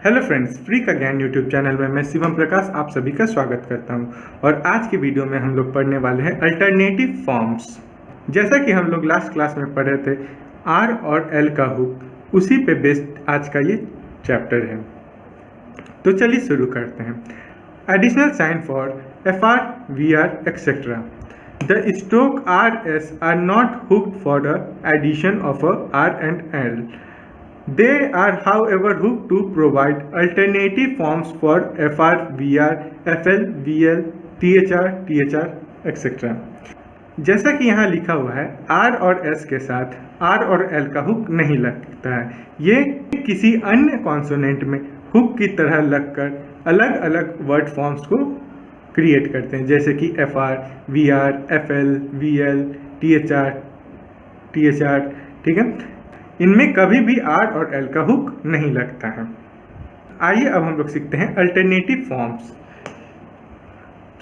Hello friends, free का ज्ञान YouTube channel में मैं शिवम प्रकाश आप सभी का स्वागत करता हूं। और आज की वीडियो में हम लोग पढ़ने वाले हैं अल्टरनेटिव फॉर्म्स। जैसा कि हम लोग लास्ट क्लास में पढ़े थे आर और एल का हुक, उसी पे बेस्ड आज का ये चैप्टर है। तो चलिए शुरू करते हैं। Additional sign for F R, V R etcetera. The stroke R S R not hooked for the addition of a R and L. They are however hooked to provide alternative forms for FR, VR, FL, VL, THR, THR, etc. जैसा कि यहाँ लिखा हुआ है R और S के साथ R और L का हुक नहीं लगता है। ये किसी अन्य कॉन्सोनेंट में हुक की तरह लगकर अलग अलग वर्ड फॉर्म्स को क्रिएट करते हैं, जैसे कि FR, VR, FL, VL, THR, THR। ठीक है, इनमें कभी भी आर और एल का हुक नहीं लगता है। आइए अब हम लोग सीखते हैं अल्टरनेटिव फॉर्म्स।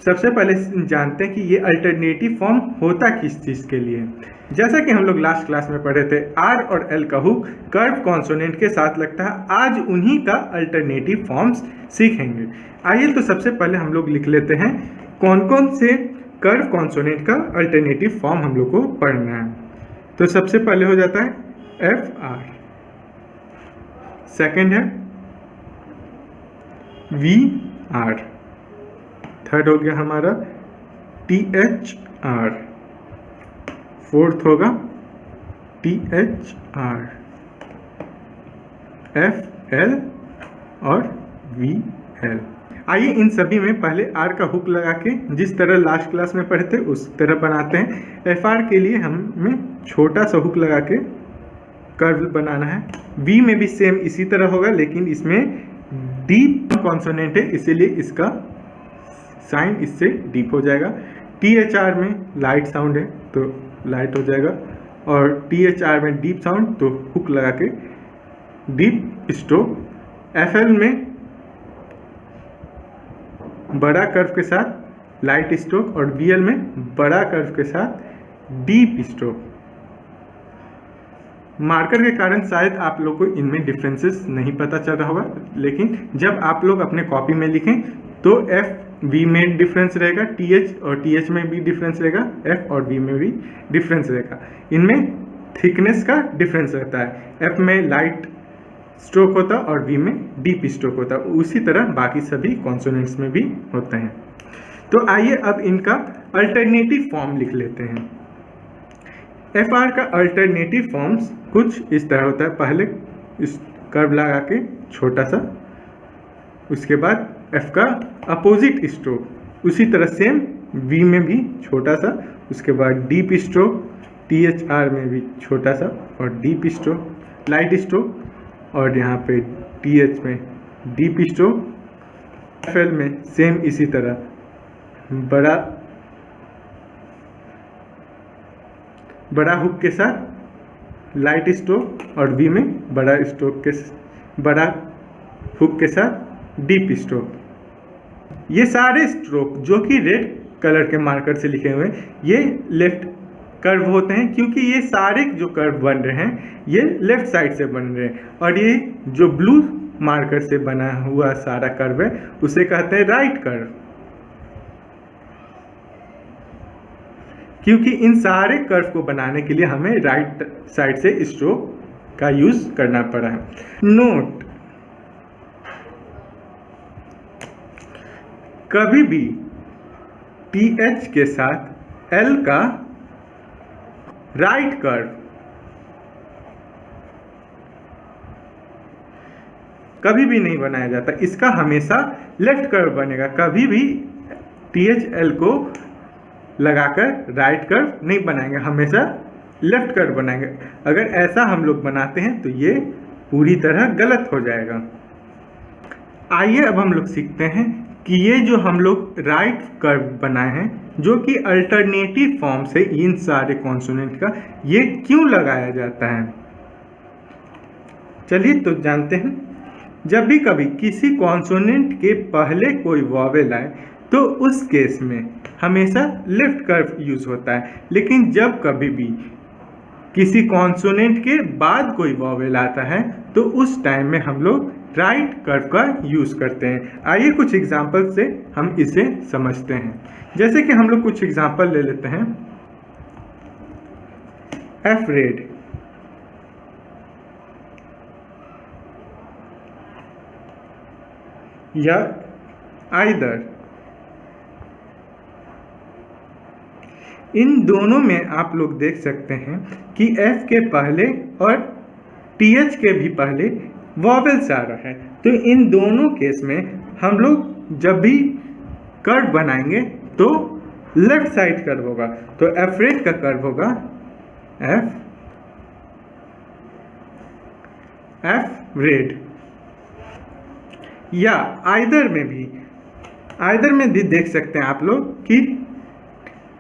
सबसे पहले जानते हैं कि ये अल्टरनेटिव फॉर्म होता किस चीज़ के लिए। जैसा कि हम लोग लास्ट क्लास में पढ़े थे आर और एल का हुक कर्व कॉन्सोनेंट के साथ लगता है। आज उन्हीं का अल्टरनेटिव फॉर्म्स सीखेंगे। आइए तो सबसे पहले हम लोग लिख लेते हैं कौन कौन से कर्व कॉन्सोनेंट का अल्टरनेटिव फॉर्म हम लोग को पढ़ना है। तो सबसे पहले हो जाता है एफ आर, सेकेंड है वी आर, थर्ड हो गया हमारा टी एच आर, फोर्थ होगा T H R, F L और वी एल। आइए इन सभी में पहले आर का हुक लगा के जिस तरह लास्ट क्लास में पढ़े थे उस तरह बनाते हैं। एफ आर के लिए हमें छोटा सा हुक लगा के कर्व बनाना है। वी में भी सेम इसी तरह होगा, लेकिन इसमें डीप कॉन्सोनेंट है इसीलिए इसका साइन इससे डीप हो जाएगा। टी एच आर में लाइट साउंड है तो लाइट हो जाएगा, और टी एच आर में डीप साउंड तो हुक लगा के डीप स्ट्रोक। एफ एल में बड़ा कर्व के साथ लाइट स्ट्रोक, और वी एल में बड़ा कर्व के साथ डीप स्ट्रोक। मार्कर के कारण शायद आप लोग को इनमें डिफरेंसेस नहीं पता चल रहा होगा, लेकिन जब आप लोग अपने कॉपी में लिखें तो एफ वी में डिफरेंस रहेगा, टी एच और टी एच में भी डिफरेंस रहेगा, एफ और वी में भी डिफरेंस रहेगा। इनमें थिकनेस का डिफरेंस रहता है। एफ में लाइट स्ट्रोक होता है और वी में डीप स्ट्रोक होता है। उसी तरह बाकी सभी कॉन्सोनेंट्स में भी होते हैं। तो आइए अब इनका अल्टरनेटिव फॉर्म लिख लेते हैं। एफ आर का अल्टरनेटिव फॉर्म्स कुछ इस तरह होता है। पहले इस कर्व लगा के छोटा सा, उसके बाद एफ का अपोजिट स्ट्रोक, उसी तरह सेम वी में भी छोटा सा, उसके बाद deep stroke, T H R में भी छोटा सा और डीप स्ट्रोक, लाइट स्ट्रोक, और यहाँ पे टी एच में डीप स्ट्रोक। एफ एल में सेम इसी तरह बड़ा हुक के साथ लाइट स्ट्रोक, और वी में बड़ा हुक के साथ डीप स्ट्रोक। ये सारे स्ट्रोक जो कि रेड कलर के मार्कर से लिखे हुए हैं ये लेफ्ट कर्व होते हैं, क्योंकि ये सारे जो कर्व बन रहे हैं ये लेफ्ट साइड से बन रहे हैं, और ये जो ब्लू मार्कर से बना हुआ सारा कर्व है उसे कहते हैं राइट कर्व, क्योंकि इन सारे कर्व को बनाने के लिए हमें राइट साइड से स्ट्रोक का यूज करना पड़ा है। नोट, कभी भी टी एच के साथ एल का राइट कर्व कभी भी नहीं बनाया जाता, इसका हमेशा लेफ्ट कर्व बनेगा। कभी भी टी एच एल को लगाकर राइट कर्व नहीं बनाएंगे, हमेशा लेफ्ट कर्व बनाएंगे। अगर ऐसा हम लोग बनाते हैं तो ये पूरी तरह गलत हो जाएगा। आइए अब हम लोग सीखते हैं कि ये जो हम लोग राइट कर्व बनाए हैं, जो कि अल्टरनेटिव फॉर्म से इन सारे कॉन्सोनेंट का, ये क्यों लगाया जाता है। चलिए तो जानते हैं। जब भी कभी किसी कॉन्सोनेंट के पहले कोई वॉवेल आए तो उस केस में हमेशा लेफ्ट कर्व यूज होता है, लेकिन जब कभी भी किसी कॉन्सोनेंट के बाद कोई वॉवेल आता है तो उस टाइम में हम लोग राइट कर्व का यूज़ करते हैं। आइए कुछ एग्जाम्पल से हम इसे समझते हैं। जैसे कि हम लोग कुछ एग्जाम्पल ले लेते हैं। एफरेड, या आइदर, इन दोनों में आप लोग देख सकते हैं कि एफ के पहले और टीएच के भी पहले वॉवेल्स आ रहा है। तो इन दोनों केस में हम लोग जब भी कर्व बनाएंगे तो लेफ्ट साइड कर्व होगा। तो एफरेड का कर्व होगा एफ रेड। या आइदर में भी देख सकते हैं आप लोग कि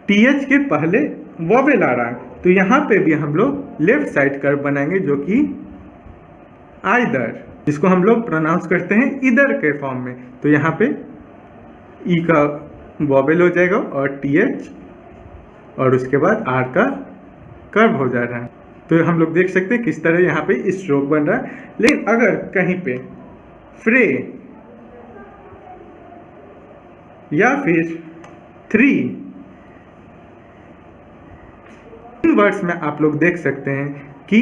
टीएच के पहले वॉवेल आ रहा है, तो यहाँ पे भी हम लोग लेफ्ट साइड कर्व बनाएंगे जो कि आइदर, जिसको हम लोग प्रोनाउंस करते हैं इधर के फॉर्म में। तो यहाँ पे ई का वॉवेल हो जाएगा और टीएच और उसके बाद आर का कर्व हो जा रहा है। तो हम लोग देख सकते हैं किस तरह यहाँ पे स्ट्रोक बन रहा है। लेकिन अगर कहीं पे फ्रे या फिर थ्री, इन वर्ड्स में आप लोग देख सकते हैं कि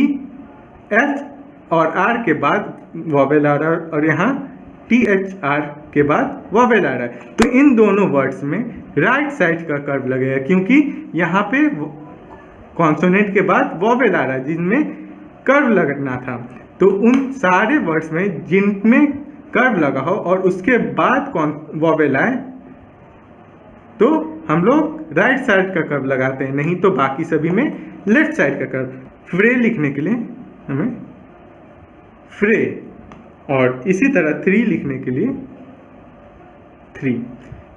एच और आर के बाद वॉवेल आ रहा है और यहाँ टी एच आर के बाद वॉवेल आ रहा है। तो इन दोनों वर्ड्स में राइट साइड का कर्व लगेगा, क्योंकि यहाँ पे कॉन्सोनेंट के बाद वॉवेल आ रहा है जिनमें कर्व लगना था। तो उन सारे वर्ड्स में जिनमें कर्व लगा हो और उसके बाद वॉवेल आए तो हम लोग राइट साइड का कर्व लगाते हैं, नहीं तो बाकी सभी में लेफ्ट साइड का कर्व। फ्रे लिखने के लिए हमें फ्रे, और इसी तरह थ्री लिखने के लिए थ्री।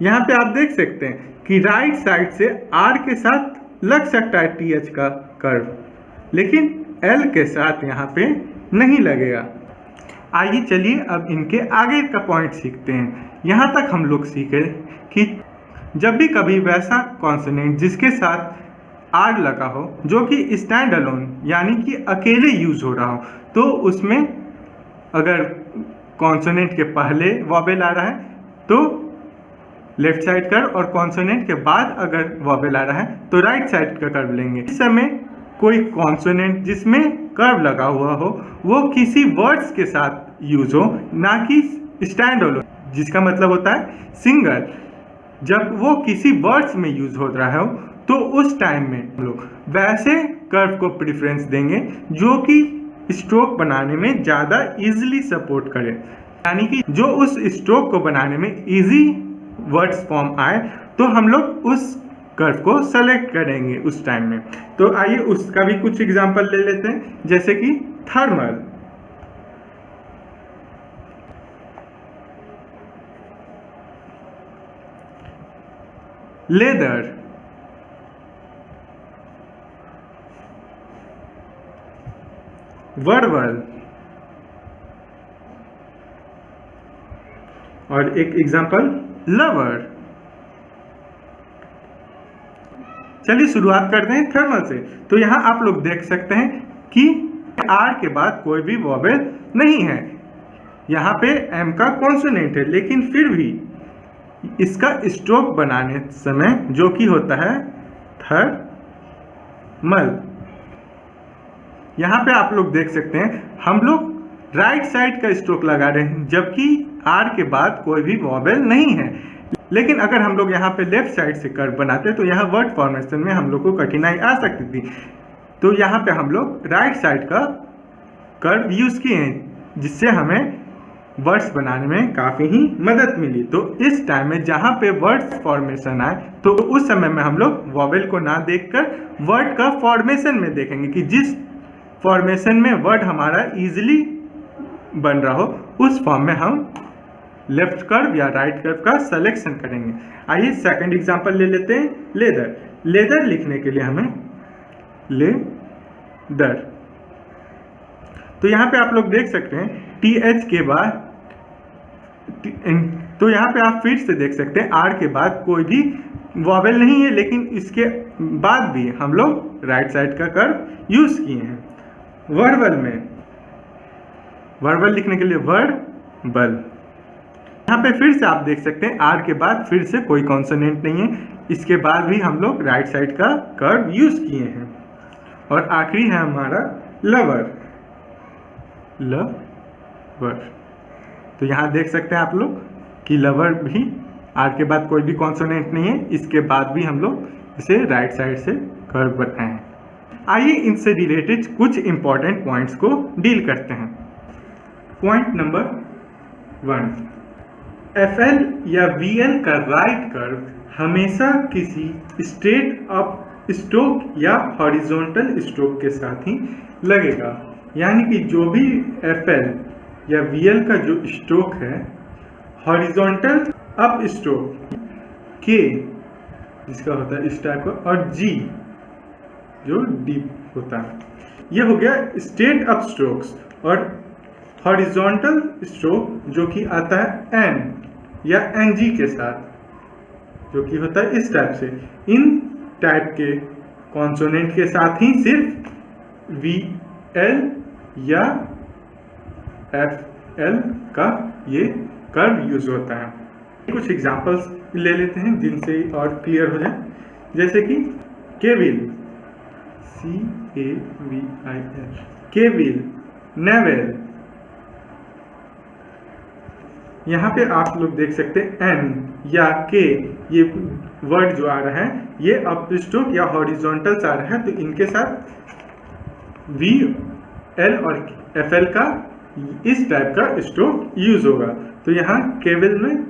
यहाँ पे आप देख सकते हैं कि राइट साइड से आर के साथ लग सकता है टीएच का कर्व, लेकिन एल के साथ यहाँ पे नहीं लगेगा। आइए चलिए अब इनके आगे का पॉइंट सीखते हैं। यहाँ तक हम लोग सीखे कि जब भी कभी वैसा कॉन्सोनेंट जिसके साथ आर लगा हो जो कि स्टैंड अलोन यानी कि अकेले यूज हो रहा हो, तो उसमें अगर कॉन्सोनेंट के पहले वॉवेल आ रहा है तो लेफ्ट साइड कर्व, और कॉन्सोनेंट के बाद अगर वॉवेल आ रहा है तो राइट साइड का कर्व लेंगे। इस समय कोई कॉन्सोनेंट जिसमें कर्व लगा हुआ हो वो किसी वर्ड्स के साथ यूज हो, ना कि स्टैंड अलोन, जिसका मतलब होता है सिंगल। जब वो किसी वर्ड्स में यूज हो रहा हो तो उस टाइम में हम लोग वैसे कर्व को प्रेफरेंस देंगे जो कि स्ट्रोक बनाने में ज़्यादा इजीली सपोर्ट करे, यानी कि जो उस स्ट्रोक को बनाने में इजी वर्ड्स फॉर्म आए तो हम लोग उस कर्व को सेलेक्ट करेंगे उस टाइम में। तो आइए उसका भी कुछ एग्जांपल ले लेते हैं, जैसे कि थर्मल, लेदर, वर्बल, और एक एग्जांपल लवर। चलिए शुरुआत करते हैं थर्मल से। तो यहाँ आप लोग देख सकते हैं कि आर के बाद कोई भी वॉवेल नहीं है, यहाँ पे एम का कॉन्सोनेंट है, लेकिन फिर भी इसका स्ट्रोक बनाने समय जो कि होता है थर्मल। यहाँ पे आप लोग देख सकते हैं हम लोग राइट साइड का स्ट्रोक लगा रहे हैं जबकि आर के बाद कोई भी वॉवेल नहीं है। लेकिन अगर हम लोग यहाँ पे लेफ्ट साइड से कर्व बनाते तो यहाँ वर्ड फॉर्मेशन में हम लोग को कठिनाई आ सकती थी। तो यहाँ पे हम लोग राइट साइड का कर्व यूज किए हैं जिससे हमें वर्ड्स बनाने में काफ़ी ही मदद मिली। तो इस टाइम में जहाँ पे वर्ड्स फॉर्मेशन आए तो उस समय में हम लोग वॉवेल को ना देखकर वर्ड का फॉर्मेशन में देखेंगे कि जिस फॉर्मेशन में वर्ड हमारा इजीली बन रहा हो उस फॉर्म में हम लेफ्ट कर्व या राइट कर्व का सिलेक्शन करेंगे। आइए सेकंड एग्जांपल ले लेते हैं, लेदर। लेदर लिखने के लिए हमें लेदर, तो यहाँ पे आप लोग देख सकते हैं टी एच के बाद, तो यहाँ पे आप फिर से देख सकते हैं आर के बाद कोई भी वॉवेल नहीं है, लेकिन इसके बाद भी हम लोग राइट साइड का कर्व यूज किए हैं। वर्बल में, वर्बल लिखने के लिए वर्ड बल। यहाँ पे फिर से आप देख सकते हैं आर के बाद फिर से कोई कॉन्सोनेंट नहीं है, इसके बाद भी हम लोग राइट साइड का कर्व यूज किए हैं। और आखिरी है हमारा लवर, लवर। तो यहाँ देख सकते हैं आप लोग कि लवर भी आर के बाद कोई भी कॉन्सोनेंट नहीं है, इसके बाद भी हम लोग इसे राइट साइड से कर्व बनाए हैं। आइए इनसे रिलेटेड कुछ इंपॉर्टेंट पॉइंट्स को डील करते हैं। पॉइंट नंबर 1, FL या VL का राइट कर्व हमेशा किसी स्ट्रेट अप स्ट्रोक या हॉरिजॉन्टल स्ट्रोक के साथ ही लगेगा। यानी कि जो भी FL या VL का जो स्ट्रोक है, हॉरिजॉन्टल अप स्ट्रोक K जिसका होता है इस टाइप का, और G जो डीप होता है, ये हो गया स्ट्रेट अप स्ट्रोक्स। और हॉरिजॉन्टल स्ट्रोक जो कि आता है N या NG के साथ, जो कि होता है इस टाइप से। इन टाइप के कॉन्सोनेंट के साथ ही सिर्फ VL या FL का ये कर्व यूज होता है। कुछ एग्जांपल्स ले लेते हैं जिनसे और क्लियर हो जाए, जैसे कि केविल, CAVIL, केविल, नेवेल। यहाँ पे आप लोग देख सकते हैं N या K, ये वर्ड जो आ रहा है ये अप स्ट्रोक या हॉरिजॉन्टल आ रहा है, तो इनके साथ VL और FL का इस टाइप का स्ट्रोक यूज होगा। तो यहाँ केविल में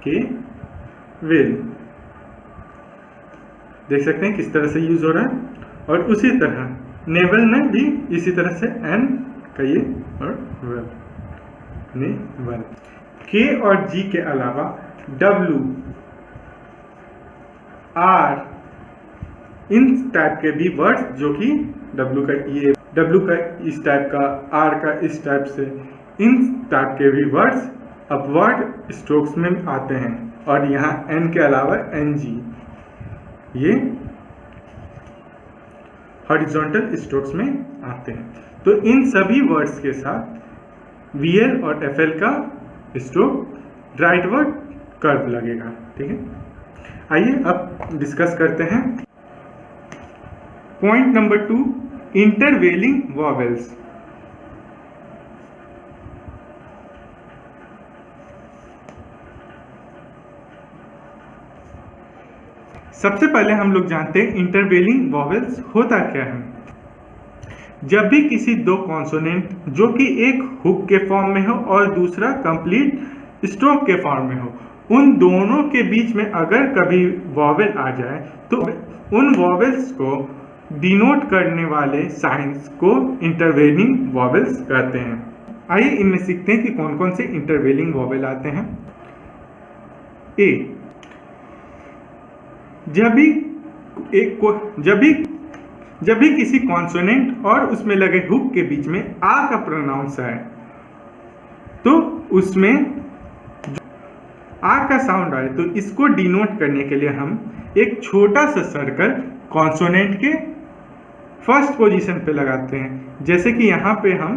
केविल देख सकते हैं किस तरह से यूज हो रहा है, और उसी तरह नेवल में भी इसी तरह से N का ये और वेल, नेवल। K और G के अलावा W, R, इन टाइप के भी वर्ड्स जो कि W का ये, W का इस टाइप का, R का इस टाइप से, इन टाइप के भी वर्ड्स अपवर्ड स्ट्रोक्स में आते हैं। और यहाँ N के अलावा NG, ये हॉरिजॉन्टल स्ट्रोक्स में आते हैं। तो इन सभी वर्ड्स के साथ VL और FL का स्ट्रोक राइटवर्ड कर्व लगेगा। ठीक है, आइए अब डिस्कस करते हैं पॉइंट नंबर 2, इंटरवेलिंग वॉवेल्स। सबसे पहले हम लोग जानते हैं इंटरवेलिंग वॉवेल्स होता क्या है। जब भी किसी दो कॉन्सोनेंट जो कि एक हुक के फॉर्म में हो और दूसरा कंप्लीट स्ट्रोक के फॉर्म में हो, उन दोनों के बीच में अगर कभी वॉवेल आ जाए तो उन वॉवेल्स को डिनोट करने वाले साइंस को इंटरवेलिंग वॉवेल्स कहते हैं। आइए इनमें सीखते हैं कि कौन कौन से इंटरवेलिंग वॉवेल आते हैं। ए, जब भी किसी कॉन्सोनेंट और उसमें लगे हुक के बीच में आ का प्रोनाउंस है, तो उसमें आ का साउंड आए तो इसको डिनोट करने के लिए हम एक छोटा सा सर्कल कॉन्सोनेंट के फर्स्ट पोजीशन पे लगाते हैं। जैसे कि यहाँ पे हम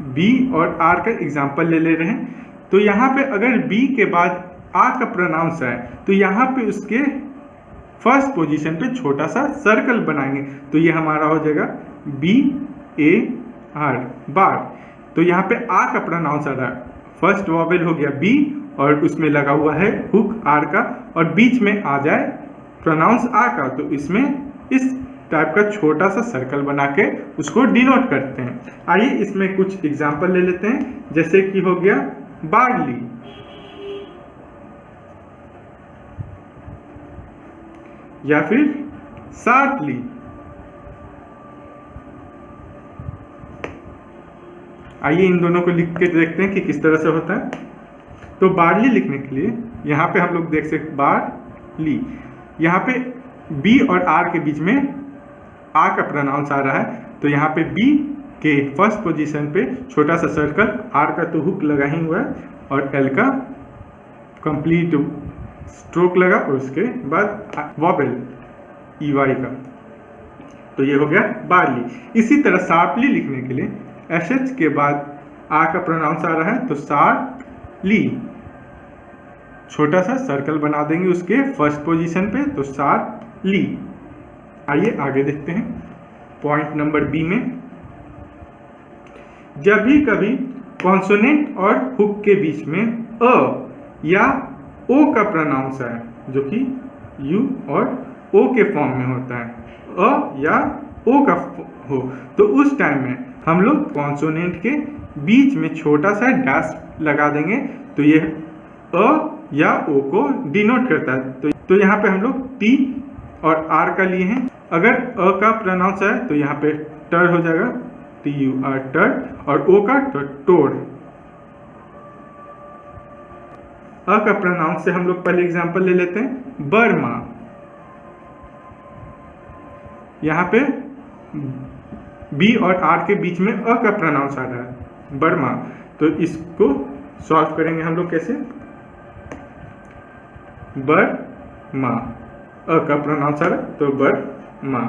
बी और आर का एग्जांपल ले रहे हैं, तो यहाँ पे अगर बी के बाद आ का प्रोनाउंस है तो यहाँ पे उसके फर्स्ट पोजीशन पे छोटा सा सर्कल बनाएंगे, तो ये हमारा हो जाएगा BAR, बार। तो यहाँ पे आ का प्रोनाउंस आ रहा है, फर्स्ट वॉवेल हो गया बी और उसमें लगा हुआ है हुक आर का, और बीच में आ जाए प्रोनाउंस आ का, तो इसमें इस टाइप का छोटा सा सर्कल बना के उसको डिनोट करते हैं। आइए इसमें कुछ एग्जांपल ले लेते हैं, जैसे कि हो गया बार्ली, या फिर शार्पली। आइए इन दोनों को लिख के देखते हैं कि किस तरह से होता है। तो बार्ली लिखने के लिए यहाँ पे हम लोग देख सकते बार्ली, यहाँ पे बी और आर के बीच में आ का प्रोनाउंस आ रहा है, तो यहाँ पे बी के फर्स्ट पोजीशन पे छोटा सा सर्कल, आर का तो हुक लगा ही हुआ है और एल का कंप्लीट स्ट्रोक लगा, और उसके बाद वॉवेल EY का, तो ये हो गया बार्ली। इसी तरह शार्पली लिखने के लिए SH के बाद आ का प्रोनाउंस आ रहा है तो शार्ली, छोटा सा सर्कल बना देंगे उसके फर्स्ट पोजीशन पे, तो शार्ली। आइए आगे देखते हैं पॉइंट नंबर बी में। जब भी कभी कॉन्सोनेंट और हुक के बीच में अ या ओ का प्रोनाउंस है, जो कि यू और ओ के फॉर्म में होता है, अ या ओ का हो, तो उस टाइम में हम लोग कॉन्सोनेंट के बीच में छोटा सा डैश लगा देंगे, तो ये अ या ओ को डिनोट करता है। तो यहाँ पे हम लोग टी और आर का लिए हैं। अगर अ का प्रोनाउंस है तो यहाँ पे टर हो जाएगा, टी यू आर टर, और ओ का तो टोर। अ का प्रोनाउंस से हम लोग पहले एग्जांपल ले लेते हैं, बर्मा। यहाँ पे बी और आर के बीच में अ का प्रोनाउंस आ रहा है, बर्मा। तो इसको सॉल्व करेंगे हम लोग कैसे, बर्मा, अ का प्रोनाउंस आ रहा है तो बर्मा,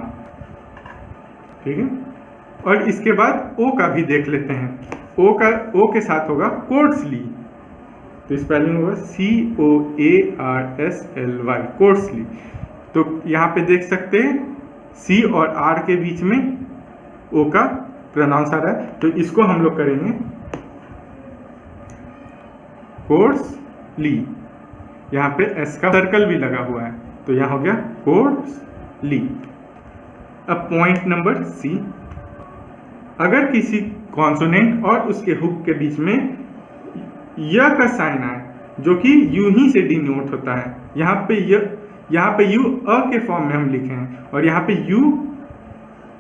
ठीक है। और इसके बाद ओ का भी देख लेते हैं। ओ के साथ होगा कोर्सली, तो स्पेलिंग होगा COARSLY, कोर्सली। तो यहाँ पे देख सकते हैं सी और आर के बीच में ओ का प्रोनाउंस आ रहा है, तो इसको हम लोग करेंगे कोर्सली। यहाँ पे एस का सर्कल भी लगा हुआ है, तो यहाँ हो गया कोर्सली। अब पॉइंट नंबर सी, अगर किसी कॉन्सोनेंट और उसके हुक के बीच में य का साइन आए, जो कि यू ही से डिनोट होता है, यहाँ पे यू अ के फॉर्म में हम लिखे हैं और यहाँ पे यू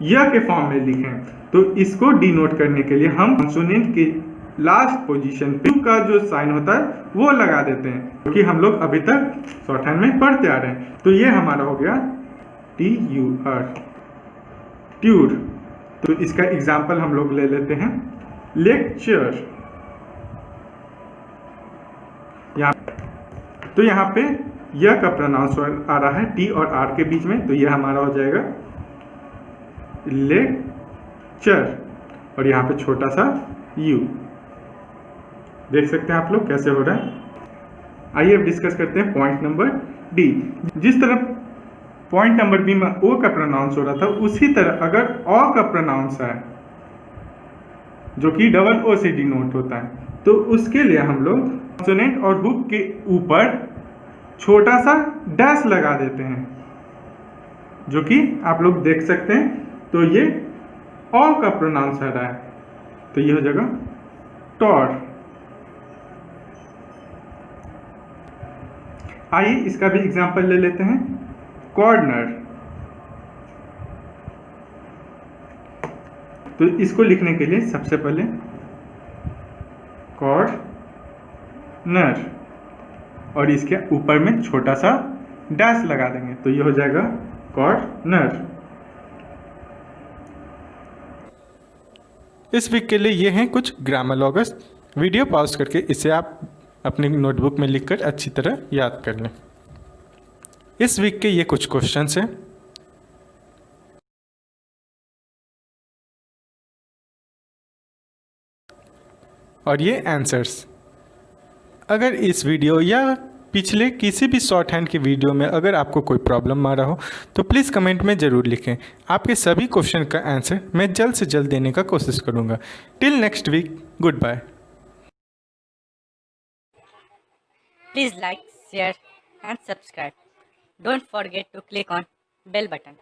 य के फॉर्म में लिखे हैं, तो इसको डिनोट करने के लिए हम कॉन्सोनेंट के लास्ट पोजीशन पे का जो साइन होता है वो लगा देते हैं, क्योंकि हम लोग अभी तक शॉर्टहैंड में पढ़ते आ रहे हैं। तो ये हमारा हो गया TUR, ट्यूर। तो इसका एग्जाम्पल हम लोग ले लेते हैं, लेक्चर। तो यहाँ पे यह का प्रोनाउंस आ रहा है टी और आर के बीच में, तो यह हमारा हो जाएगा लेक्चर, और यहाँ पे छोटा सा यू। देख सकते हैं आप लोग कैसे हो रहा है। आइए अब डिस्कस करते हैं पॉइंट नंबर डी। जिस तरह पॉइंट नंबर बी में ओ का प्रोनाउंस हो रहा था, उसी तरह अगर अ का प्रोनाउंस है जो कि डबल ओ से डिनोट होता है, तो उसके लिए हम लोग कॉन्सोनेंट और हुक के ऊपर छोटा सा डैश लगा देते हैं, जो कि आप लोग देख सकते हैं। तो ये अ का प्रोनाउंस आ रहा है, तो ये हो जाएगा टॉर। आइए इसका भी एग्जांपल ले लेते हैं, कॉर्नर। तो इसको लिखने के लिए सबसे पहले कॉर्नर और इसके ऊपर में छोटा सा डैश लगा देंगे, तो ये हो जाएगा कॉर्नर। इस वीक के लिए ये हैं कुछ ग्रामर लॉगर्स। वीडियो पॉज करके इसे आप अपनी नोटबुक में लिखकर अच्छी तरह याद कर लें। इस वीक के ये कुछ क्वेश्चंस हैं। और ये आंसर्स। अगर इस वीडियो या पिछले किसी भी शॉर्ट हैंड के वीडियो में अगर आपको कोई प्रॉब्लम आ रहा हो तो प्लीज़ कमेंट में ज़रूर लिखें। आपके सभी क्वेश्चन का आंसर मैं जल्द से जल्द देने का कोशिश करूँगा। Till next week, good bye. Please like, share and subscribe. Don't forget to click on bell button.